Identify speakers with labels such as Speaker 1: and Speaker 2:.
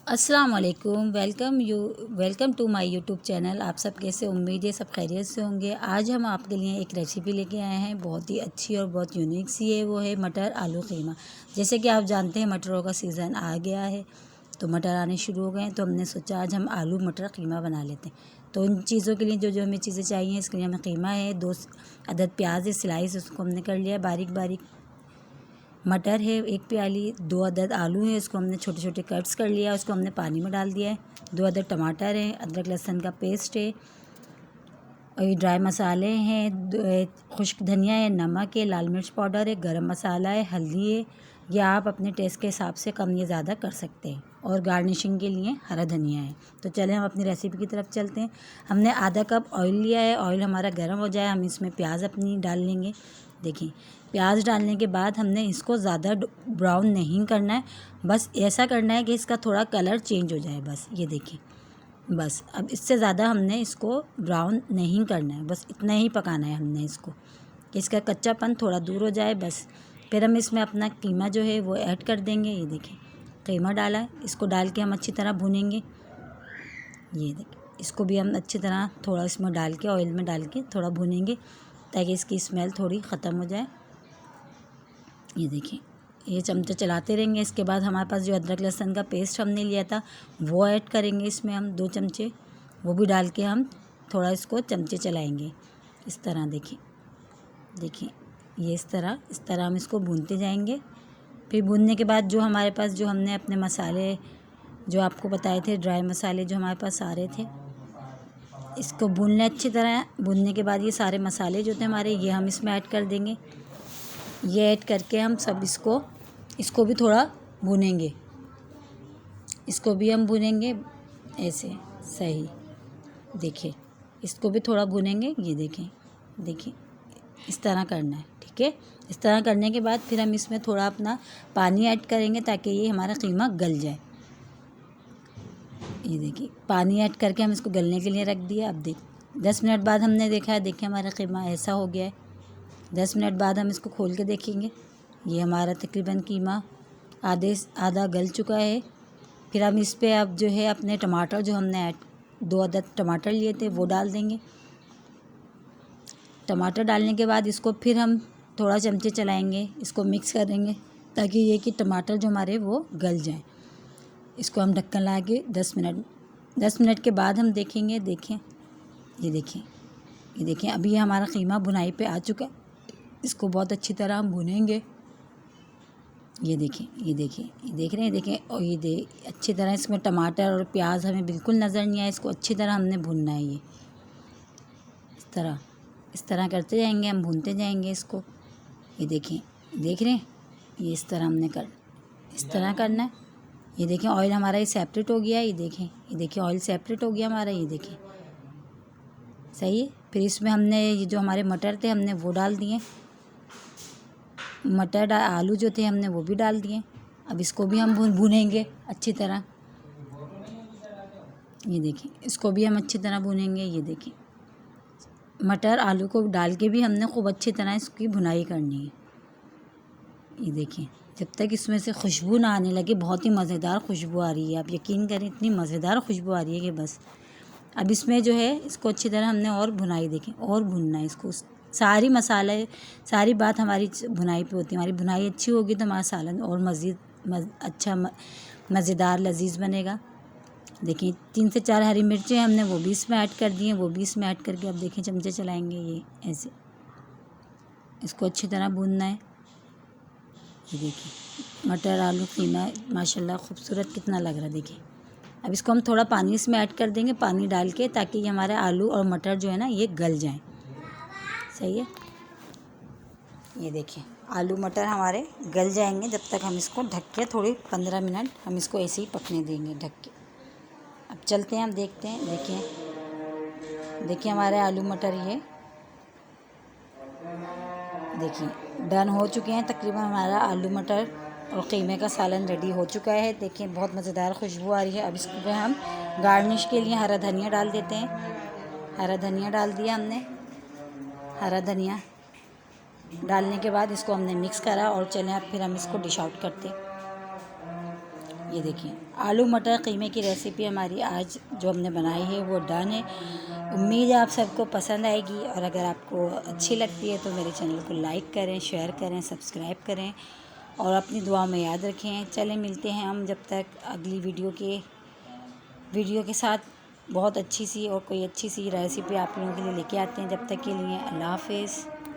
Speaker 1: अस्सलाम वालेकुम। Welcome to my YouTube channel. आप सब कैसे, उम्मीद है सब खैरियत से होंगे। आज हम आपके लिए एक रेसिपी लेके आए हैं, बहुत ही अच्छी और बहुत यूनिक सी है। वो है मटर आलू कीमा। जैसे कि आप जानते हैं मटरों का सीज़न आ गया है, तो मटर आने शुरू हो गए हैं, तो हमने सोचा आज हम आलू मटर कीमा बना लेते हैं। तो इन चीज़ों के लिए जो जो हमें चीज़ें चाहिए, इसके लिए हमें कीमा है, 2 अदद प्याज है स्लाइस, उसको हमने कर लिया बारीक बारीक। मटर है 1 प्याली, 2 अदद आलू है, इसको हमने छोटे छोटे कट्स कर लिया, उसको हमने पानी में डाल दिया है। 2 अदद टमाटर हैं, अदरक लहसुन का पेस्ट है, और ये ड्राई मसाले हैं, खुश्क धनिया है, नमक है, लाल मिर्च पाउडर है, गरम मसाला है, हल्दी है। या आप अपने टेस्ट के हिसाब से कम या ज़्यादा कर सकते हैं। और गार्निशिंग के लिए हरा धनिया है। तो चलें हम अपनी रेसिपी की तरफ चलते हैं। हमने आधा कप ऑयल लिया है, ऑयल हमारा गर्म हो जाए, हम इसमें प्याज अपनी डाल लेंगे। देखिए, प्याज डालने के बाद हमने इसको ज़्यादा ब्राउन नहीं करना है, बस ऐसा करना है कि इसका थोड़ा कलर चेंज हो जाए, बस ये देखिए। बस अब इससे ज़्यादा हमने इसको ब्राउन नहीं करना है, बस इतना ही पकाना है हमने इसको कि इसका कच्चापन थोड़ा दूर हो जाए, बस। फिर हम इसमें अपना कीमा जो है वो ऐड कर देंगे। ये देखिए, कीमा डाला है, इसको डाल के हम अच्छी तरह भूनेंगे। ये देखिए, इसको भी हम अच्छी तरह थोड़ा इसमें डाल के, ऑयल में डाल के थोड़ा भूनेंगे, ताकि इसकी स्मेल थोड़ी ख़त्म हो जाए। ये देखिए, ये चमचे चलाते रहेंगे। इसके बाद हमारे पास जो अदरक लहसुन का पेस्ट हमने लिया था वो ऐड करेंगे इसमें हम 2 चमचे, वो भी डाल के हम थोड़ा इसको चमचे चलाएंगे। इस तरह देखिए, देखिए ये इस तरह हम इसको भूनते जाएंगे। फिर भूनने के बाद जो हमारे पास जो हमने अपने मसाले जो आपको बताए थे, ड्राई मसाले जो हमारे पास सारे थे, इसको भून लें अच्छी तरह। भूनने के बाद ये सारे मसाले जो थे हमारे, ये हम इसमें ऐड कर देंगे। ये ऐड करके हम सब इसको भी थोड़ा भूनेंगे। इसको भी हम भूनेंगे ऐसे, सही। देखिए, इसको भी थोड़ा भूनेंगे। ये देखें, देखिए इस तरह करना है, ठीक है। इस तरह करने के बाद फिर हम इसमें थोड़ा अपना पानी ऐड करेंगे, ताकि ये हमारा कीमा गल जाए। ये देखिए, पानी ऐड करके हम इसको गलने के लिए रख दिया। अब 10 मिनट बाद हमने देखा है, देखिए हमारा कीमा ऐसा हो गया है। 10 मिनट बाद हम इसको खोल के देखेंगे। ये हमारा तकरीबन कीमा आधा गल चुका है। फिर हम इस पे अब जो है अपने टमाटर जो हमने 2 अदद टमाटर लिए थे वो डाल देंगे। टमाटर डालने के बाद इसको फिर हम थोड़ा चमचे चलाएंगे, इसको मिक्स करेंगे, ताकि ये कि टमाटर जो हमारे वो गल जाएं। इसको हम ढक्कन लगा के 10 मिनट के बाद हम देखेंगे। देखें, ये देखें, ये देखें, अभी हमारा कीमा भुनाई पे आ चुका है। इसको बहुत अच्छी तरह हम भुनेंगे। ये देखें, ये देखें, ये देख रहे हैं, देखें। और ये अच्छी तरह इसमें टमाटर और प्याज हमें बिल्कुल नज़र नहीं आए, इसको अच्छी तरह हमने भूनना है। ये इस तरह करते जाएंगे, हम भूनते जाएंगे इसको। ये देखें, देख रहे हैं, ये इस तरह करना है। ये देखें, ऑयल हमारा ये सेपरेट हो गया है। ये देखिए ऑयल सेपरेट हो गया हमारा। ये देखें, सही है। फिर इसमें हमने ये जो हमारे मटर थे हमने वो डाल दिए। आलू जो थे हमने वो भी डाल दिए। अब इसको भी हम भूनेंगे अच्छी तरह। ये देखिए, इसको भी हम अच्छी तरह भूनेंगे। ये देखिए, मटर आलू को डाल के भी हमने खूब अच्छी तरह इसकी भुनाई करनी है। ये देखिए, जब तक इसमें से खुशबू ना आने लगे, बहुत ही मज़ेदार खुशबू आ रही है, आप यकीन करें, इतनी मज़ेदार खुशबू आ रही है कि बस। अब इसमें जो है इसको अच्छी तरह हमने और भुनाई, देखें, और भुनना है इसको। सारी मसाले, सारी बात हमारी भुनाई पे होती है। हमारी भुनाई अच्छी होगी तो हमारा सालन और अच्छा मज़ेदार लजीज बनेगा। देखिए, 3 से 4 हरी मिर्चें हमने वो भी इसमें ऐड कर दी हैं, वो भी इसमें ऐड करके अब देखें चमचे चलाएंगे। ये ऐसे इसको अच्छी तरह भूनना है। ये देखिए, मटर आलू कीमा माशाल्लाह खूबसूरत कितना लग रहा है। देखिए, अब इसको हम थोड़ा पानी इसमें ऐड कर देंगे, पानी डाल के, ताकि ये हमारे आलू और मटर जो है ना ये गल जाएं। सही है। ये देखिए, आलू मटर हमारे गल जाएंगे, जब तक हम इसको ढक के थोड़ी 15 मिनट हम इसको ऐसे ही पकने देंगे ढक के। अब चलते हैं, हम देखते हैं। देखिए हमारे आलू मटर ये देखिए डन हो चुके हैं। तकरीबन हमारा आलू मटर और कीमे का सालन रेडी हो चुका है। देखिए, बहुत मज़ेदार खुशबू आ रही है। अब इसको हम गार्निश के लिए हरा धनिया डाल देते हैं। हरा धनिया डाल दिया हमने। हरा धनिया डालने के बाद इसको हमने मिक्स करा, और चलें अब फिर हम इसको डिश आउट करते हैं। ये देखिए आलू मटर कीमे की रेसिपी हमारी आज जो हमने बनाई है वो डन है। उम्मीद है आप सबको पसंद आएगी, और अगर आपको अच्छी लगती है तो मेरे चैनल को लाइक करें, शेयर करें, सब्सक्राइब करें और अपनी दुआ में याद रखें। चलें मिलते हैं हम जब तक अगली वीडियो के साथ बहुत अच्छी सी और कोई अच्छी सी रेसिपी आप लोगों के लिए लेके आते हैं। जब तक के लिए अल्लाह हाफ़िज़।